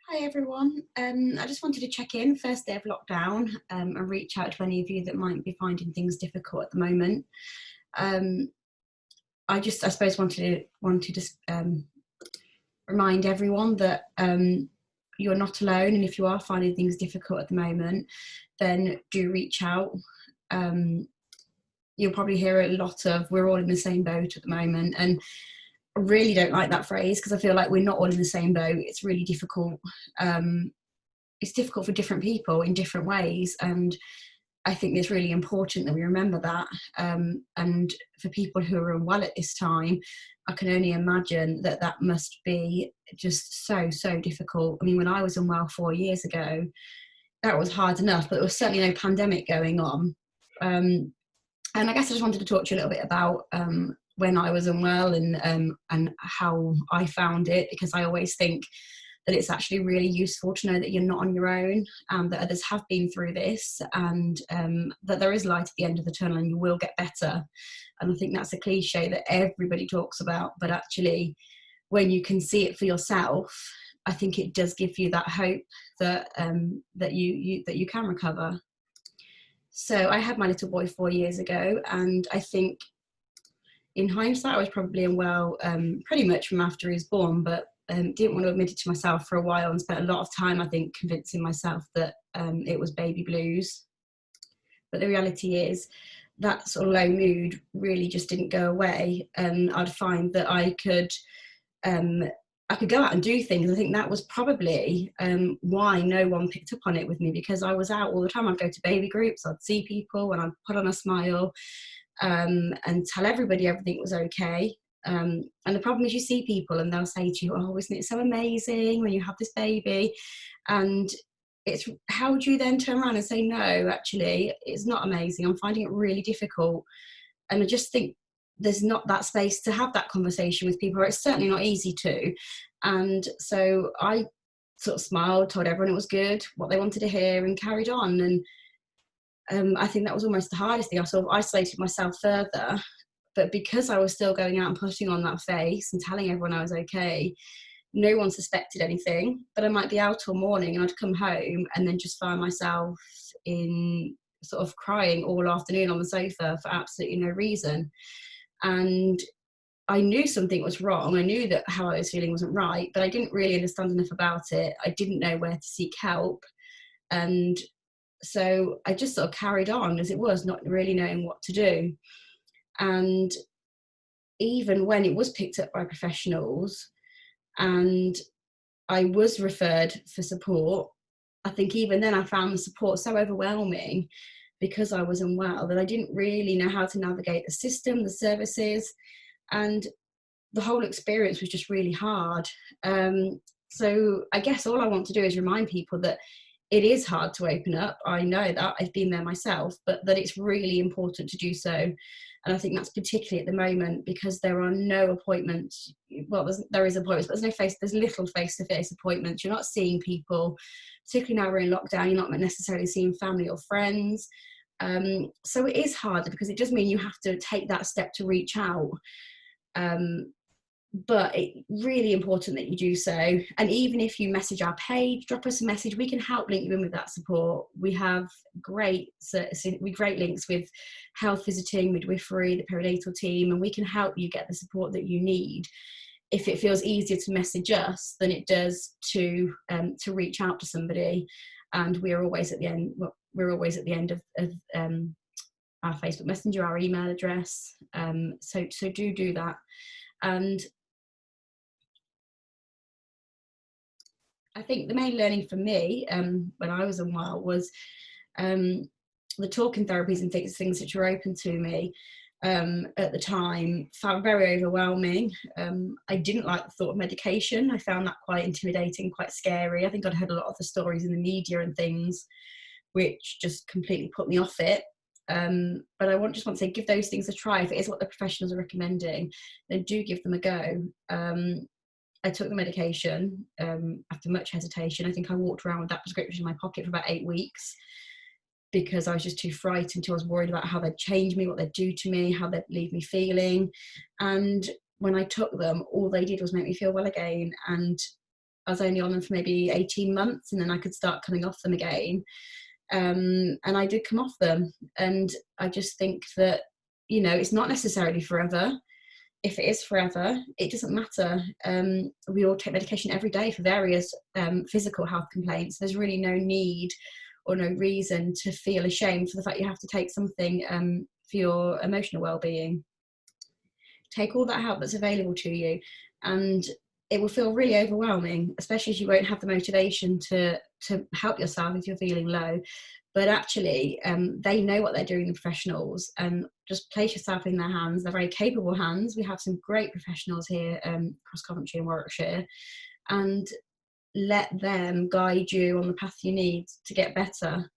Hi everyone. I just wanted to check in, first day of lockdown, and reach out to any of you that might be finding things difficult at the moment. Um, I suppose, wanted to remind everyone that you're not alone, and if you are finding things difficult at the moment, then do reach out. Um, you'll probably hear a lot of "we're all in the same boat" at the moment, and I really don't like that phrase because I feel like we're not all in the same boat. It's really difficult. Um, it's difficult for different people in different ways, and I think it's really important that we remember that. And for people who are unwell at this time, I can only imagine that that must be just so difficult. I mean, when I was unwell 4 years ago, that was hard enough, but there was certainly no pandemic going on. And I guess I just wanted to talk to you a little bit about when I was unwell, and how I found it, because I always think that it's actually really useful to know that you're not on your own, that others have been through this, and that there is light at the end of the tunnel and you will get better. And I think that's a cliche that everybody talks about, but actually, when you can see it for yourself, I think it does give you that hope that that you can recover. So I had my little boy 4 years ago, and I think in hindsight, I was probably unwell pretty much from after he was born, but didn't want to admit it to myself for a while, and spent a lot of time, I think, convincing myself that it was baby blues. But the reality is that sort of low mood really just didn't go away. And I'd find that um, I could go out and do things. I think that was probably why no one picked up on it with me, because I was out all the time. I'd go to baby groups, I'd see people, and I'd put on a smile, and tell everybody everything was okay. And the problem is, you see people and they'll say to you, "Oh, isn't it so amazing when you have this baby?" And it's, how do you then turn around and say, "No, actually, it's not amazing. I'm finding it really difficult." And I just think there's not that space to have that conversation with people, or it's certainly not easy to. And so I sort of smiled, told everyone it was good, what they wanted to hear, and carried on. And I think that was almost the hardest thing. I sort of isolated myself further, but because I was still going out and putting on that face and telling everyone I was okay, no one suspected anything. But I might be out all morning and I'd come home and then just find myself in sort of crying all afternoon on the sofa for absolutely no reason. And I knew something was wrong. I knew that how I was feeling wasn't right, but I didn't really understand enough about it. I didn't know where to seek help. And so I just sort of carried on as it was, not really knowing what to do. And even when it was picked up by professionals and I was referred for support, I think even then I found the support so overwhelming, because I was unwell, that I didn't really know how to navigate the system, the services, and the whole experience was just really hard. So I guess all I want to do is remind people that it is hard to open up. I know that, I've been there myself, but that it's really important to do so. And I think that's particularly at the moment, because there are no appointments. Well, there is appointments, but there's little face-to-face appointments. You're not seeing people, particularly now we're in lockdown. You're not necessarily seeing family or friends. So it is harder, because it does mean you have to take that step to reach out. Um, but it's really important that you do so. And even if you message our page, drop us a message, we can help link you in with that support. We have great links with health visiting, midwifery, the perinatal team, and we can help you get the support that you need. If it feels easier to message us than it does to reach out to somebody, and we're always at the end. We're always at the end of our Facebook Messenger, our email address. So do that. And I think the main learning for me, when I was unwell, was um, the talking therapies and things which were open to me at the time found very overwhelming. I didn't like the thought of medication. I found that quite intimidating, quite scary. I think I'd heard a lot of the stories in the media and things which just completely put me off it. But just want to say, give those things a try. If it is what the professionals are recommending, then do give them a go. I took the medication after much hesitation. I think I walked around with that prescription in my pocket for about 8 weeks, because I was just too frightened. I was worried about how they'd change me, what they'd do to me, how they'd leave me feeling. And when I took them, all they did was make me feel well again. And I was only on them for maybe 18 months, and then I could start coming off them again. And I did come off them. And I just think that, it's not necessarily forever. If it is forever, it doesn't matter. We all take medication every day for various physical health complaints. There's really no need or no reason to feel ashamed for the fact you have to take something for your emotional well-being. Take all that help that's available to you, and it will feel really overwhelming, especially as you won't have the motivation to help yourself if you're feeling low. But actually, they know what they're doing, the professionals, and just place yourself in their hands. They're very capable hands. We have some great professionals here across Coventry and Warwickshire, and let them guide you on the path you need to get better.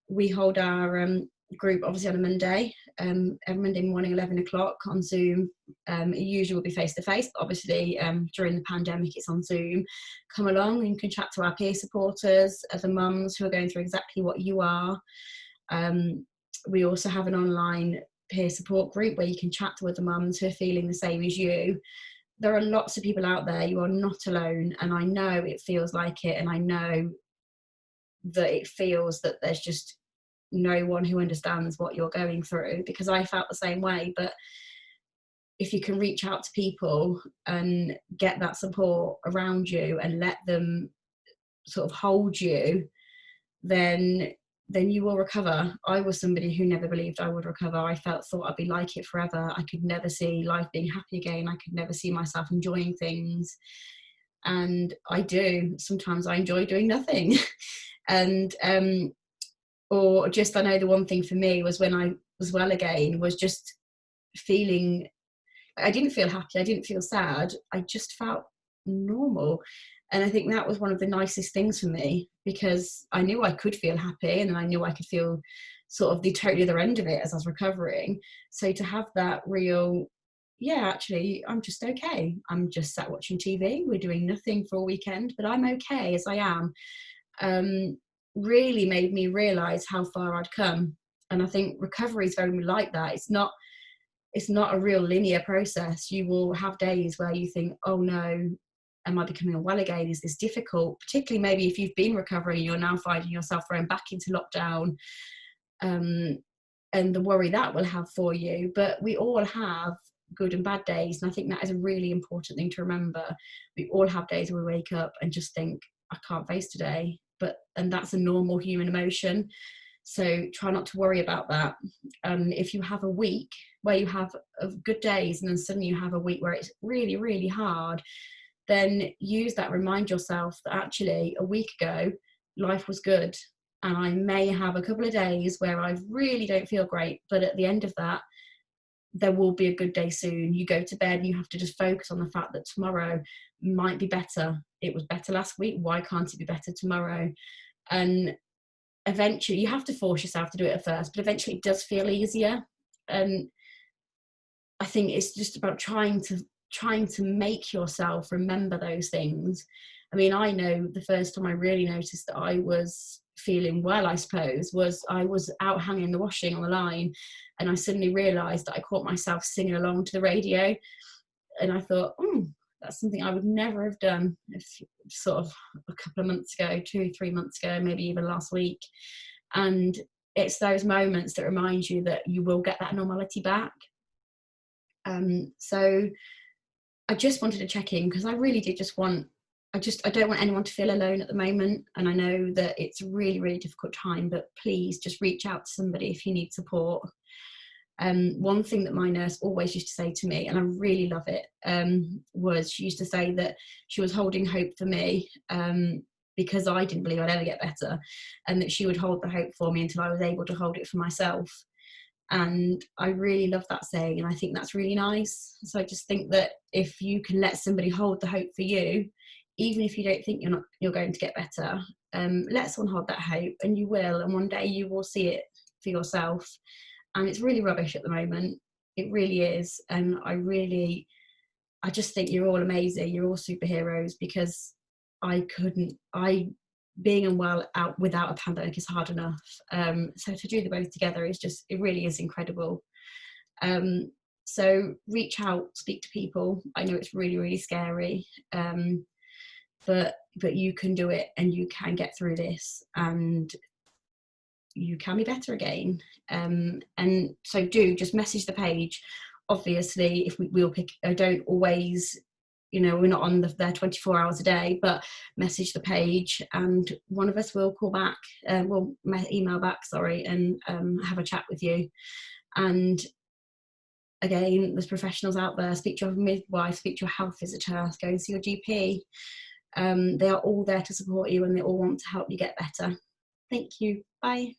We hold our group obviously on a Monday, every Monday morning, 11 o'clock on Zoom. It usually will be face to face, but obviously during the pandemic it's on Zoom. Come along and you can chat to our peer supporters, other mums who are going through exactly what you are. We also have an online peer support group where you can chat to other mums who are feeling the same as you. There are lots of people out there. You are not alone, and I know it feels like it, and I know that it feels that there's just no one who understands what you're going through, because I felt the same way. But if you can reach out to people and get that support around you and let them sort of hold you, then you will recover. I was somebody who never believed I would recover. I thought I'd be like it forever. I could never see life being happy again. I could never see myself enjoying things. And I do. Sometimes I enjoy doing nothing. And or just, I know the one thing for me was when I was well again, was just feeling, I didn't feel happy, I didn't feel sad, I just felt normal. And I think that was one of the nicest things for me, because I knew I could feel happy, and then I knew I could feel sort of the totally other end of it as I was recovering. So to have that real, yeah, actually, I'm just okay. I'm just sat watching TV. We're doing nothing for a weekend, but I'm okay as I am. Really made me realise how far I'd come. And I think recovery is very like that. It's not a real linear process. You will have days where you think, oh no, am I becoming unwell again? Is this difficult? Particularly maybe if you've been recovering, you're now finding yourself thrown back into lockdown, and the worry that will have for you. But we all have good and bad days, and I think that is a really important thing to remember. We all have days where we wake up and just think, I can't face today. And that's a normal human emotion. So try not to worry about that. If you have a week where you have good days, and then suddenly you have a week where it's really, really hard, then use that, remind yourself that actually a week ago life was good, and I may have a couple of days where I really don't feel great, but at the end of that there will be a good day soon. You go to bed and you have to just focus on the fact that tomorrow might be better. It was better last week, why can't it be better tomorrow? And eventually, you have to force yourself to do it at first, but eventually it does feel easier. And I think it's just about trying to make yourself remember those things. I mean, I know the first time I really noticed that I was feeling well, I suppose, was I was out hanging the washing on the line, and I suddenly realised that I caught myself singing along to the radio, and I thought, that's something I would never have done if sort of a couple of months ago, 2-3 months ago, maybe even last week. And it's those moments that remind you that you will get that normality back. So I just wanted to check in, because I really did I don't want anyone to feel alone at the moment. And I know that it's a really, really difficult time, but please just reach out to somebody if you need support. One thing that my nurse always used to say to me, and I really love it, was she used to say that she was holding hope for me, because I didn't believe I'd ever get better, and that she would hold the hope for me until I was able to hold it for myself. And I really love that saying, and I think that's really nice. So I just think that if you can let somebody hold the hope for you, even if you don't think you're going to get better, let someone hold that hope, and you will, and one day you will see it for yourself. And it's really rubbish at the moment, it really is. And I just think you're all amazing, you're all superheroes, because being unwell out without a pandemic is hard enough. So to do the both together it really is incredible. So reach out, speak to people. I know it's really, really scary. but you can do it, and you can get through this, and you can be better again. And so do just message the page. Obviously, if we'll pick, I don't always, we're not on there 24 hours a day, but message the page and one of us will call back, we'll email back, sorry, and have a chat with you. And again, there's professionals out there. Speak to your midwife, speak to your health visitor, go and see your GP. They are all there to support you, and they all want to help you get better. Thank you. Bye.